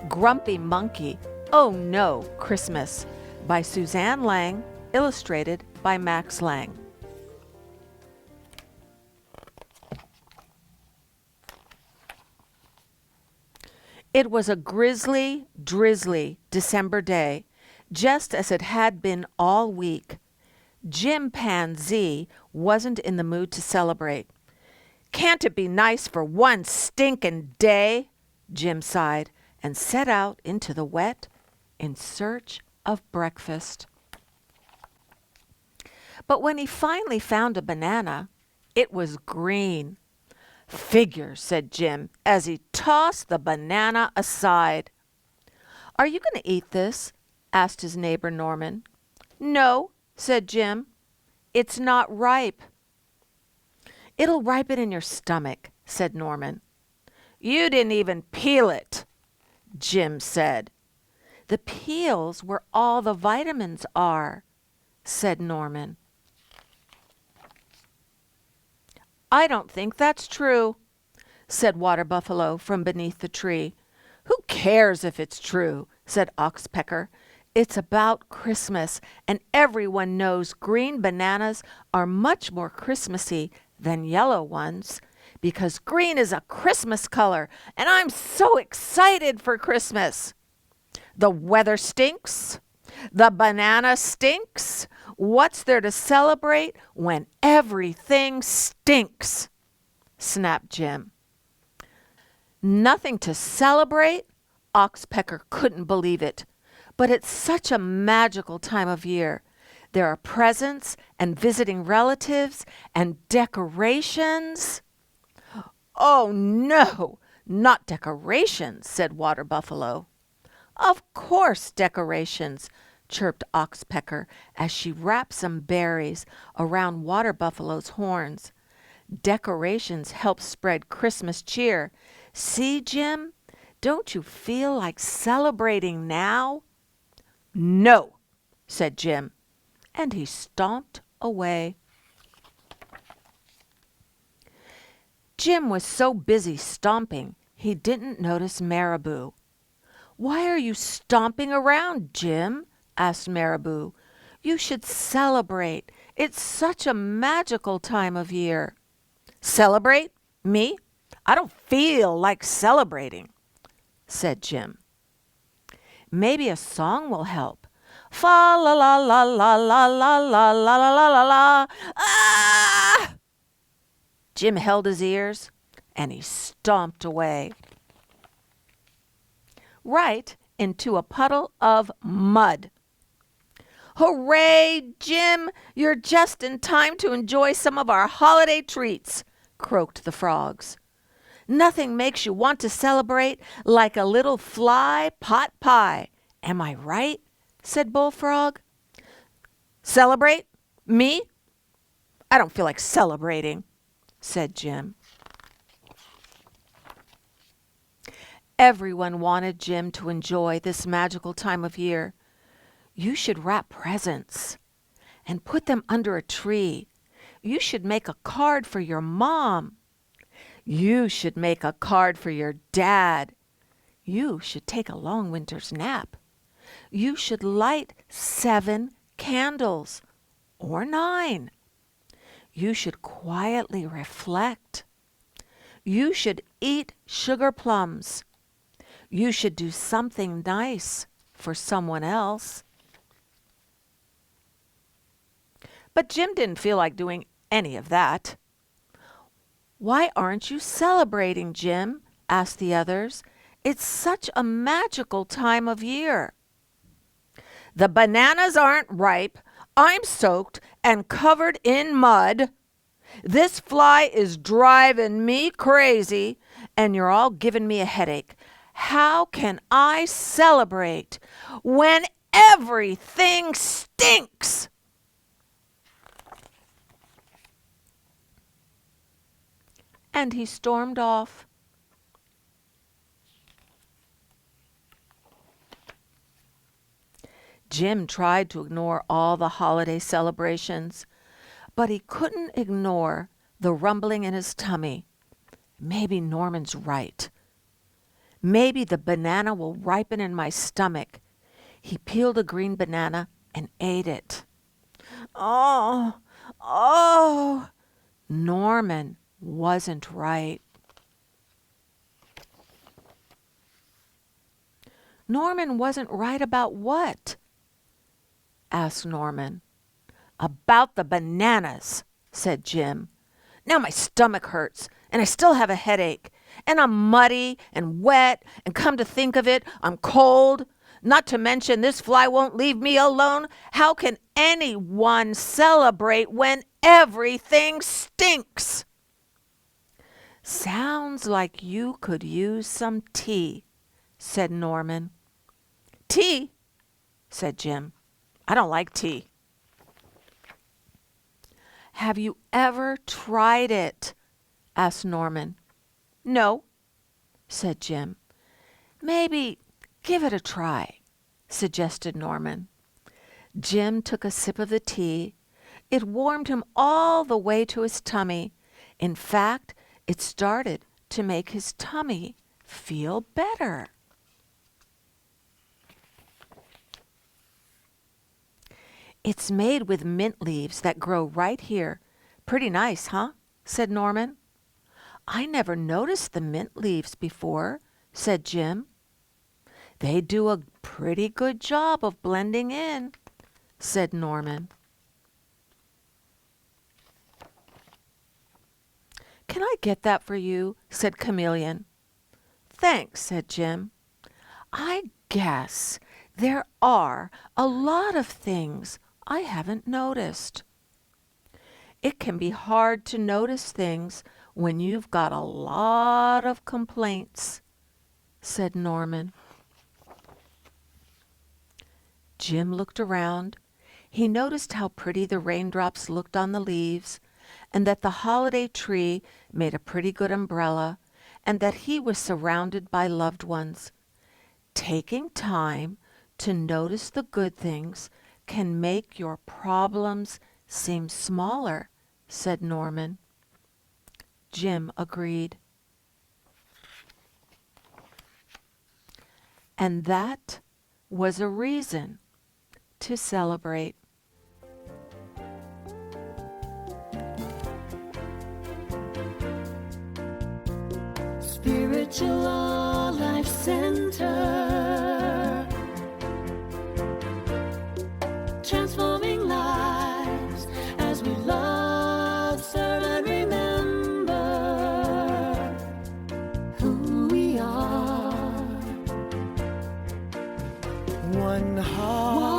Grumpy Monkey, Oh No, Christmas, by Suzanne Lang, illustrated by Max Lang. It was a grisly, drizzly December day, just as it had been all week. Jim Panzee wasn't in the mood to celebrate. "Can't it be nice for one stinkin' day?" Jim sighed and set out into the wet in search of breakfast. But when he finally found a banana, it was green. "Figures," said Jim as he tossed the banana aside. "Are you going to eat this?" asked his neighbor Norman. "No," said Jim. "It's not ripe." "It'll ripen in your stomach," said Norman. "You didn't even peel it," Jim said. "The peel's where all the vitamins are," said Norman. "I don't think that's true," said Water Buffalo from beneath the tree. "Who cares if it's true?" said Oxpecker. "It's about Christmas, and everyone knows green bananas are much more Christmassy than yellow ones, because green is a Christmas color, and I'm so excited for Christmas. The weather stinks. The banana stinks. What's there to celebrate when everything stinks?" snapped Jim. "Nothing to celebrate?" Oxpecker couldn't believe it. "But it's such a magical time of year. There are presents and visiting relatives and decorations." "Oh, no, not decorations," said Water Buffalo. "Of course decorations," chirped Oxpecker as she wrapped some berries around Water Buffalo's horns. "Decorations help spread Christmas cheer. See, Jim? Don't you feel like celebrating now?" "No," said Jim, and he stomped away. Jim was so busy stomping he didn't notice Marabou. "Why are you stomping around, Jim?" asked Marabou. "You should celebrate. It's such a magical time of year." "Celebrate? Me? I don't feel like celebrating," said Jim. "Maybe a song will help. Fa la la la la la la la la la la la. Ah!" Jim held his ears and he stomped away. Right into a puddle of mud. "Hooray, Jim! You're just in time to enjoy some of our holiday treats," croaked the frogs. "Nothing makes you want to celebrate like a little fly pot pie. Am I right?" said Bullfrog. "Celebrate? Me? I don't feel like celebrating," said Jim. Everyone wanted Jim to enjoy this magical time of year. "You should wrap presents and put them under a tree. You should make a card for your mom. You should make a card for your dad. You should take a long winter's nap. You should light 7 candles or 9. You should quietly reflect. You should eat sugar plums. You should do something nice for someone else." But Jim didn't feel like doing any of that. "Why aren't you celebrating, Jim?" asked the others. "It's such a magical time of year." "The bananas aren't ripe. I'm soaked and covered in mud. This fly is driving me crazy, and you're all giving me a headache. How can I celebrate when everything stinks?" And he stormed off. Jim tried to ignore all the holiday celebrations, but he couldn't ignore the rumbling in his tummy. Maybe Norman's right. Maybe the banana will ripen in my stomach. He peeled a green banana and ate it. Oh, oh! Norman wasn't right. Norman wasn't right about what? Asked Norman. About the bananas, said Jim. Now my stomach hurts, and I still have a headache, and I'm muddy and wet, and come to think of it, I'm cold. Not to mention this fly won't leave me alone. How can anyone celebrate when everything stinks? Sounds like you could use some tea, said Norman. Tea? Said Jim. I don't like tea. Have you ever tried it? Asked Norman. No, said Jim. Maybe give it a try, suggested Norman. Jim took a sip of the tea. It warmed him all the way to his tummy. In fact, it started to make his tummy feel better. It's made with mint leaves that grow right here. Pretty nice, huh? Said Norman. I never noticed the mint leaves before, said Jim. They do a pretty good job of blending in, said Norman. Can I get that for you? Said Chameleon. Thanks, said Jim. I guess there are a lot of things I haven't noticed. It can be hard to notice things when you've got a lot of complaints, said Norman. Jim looked around. He noticed how pretty the raindrops looked on the leaves, and that the holiday tree made a pretty good umbrella, and that he was surrounded by loved ones. Taking time to notice the good things can make your problems seem smaller, said Norman. Jim agreed. And that was a reason to celebrate. Spiritual Life Center, transforming lives as we love, serve, and remember who we are. One heart.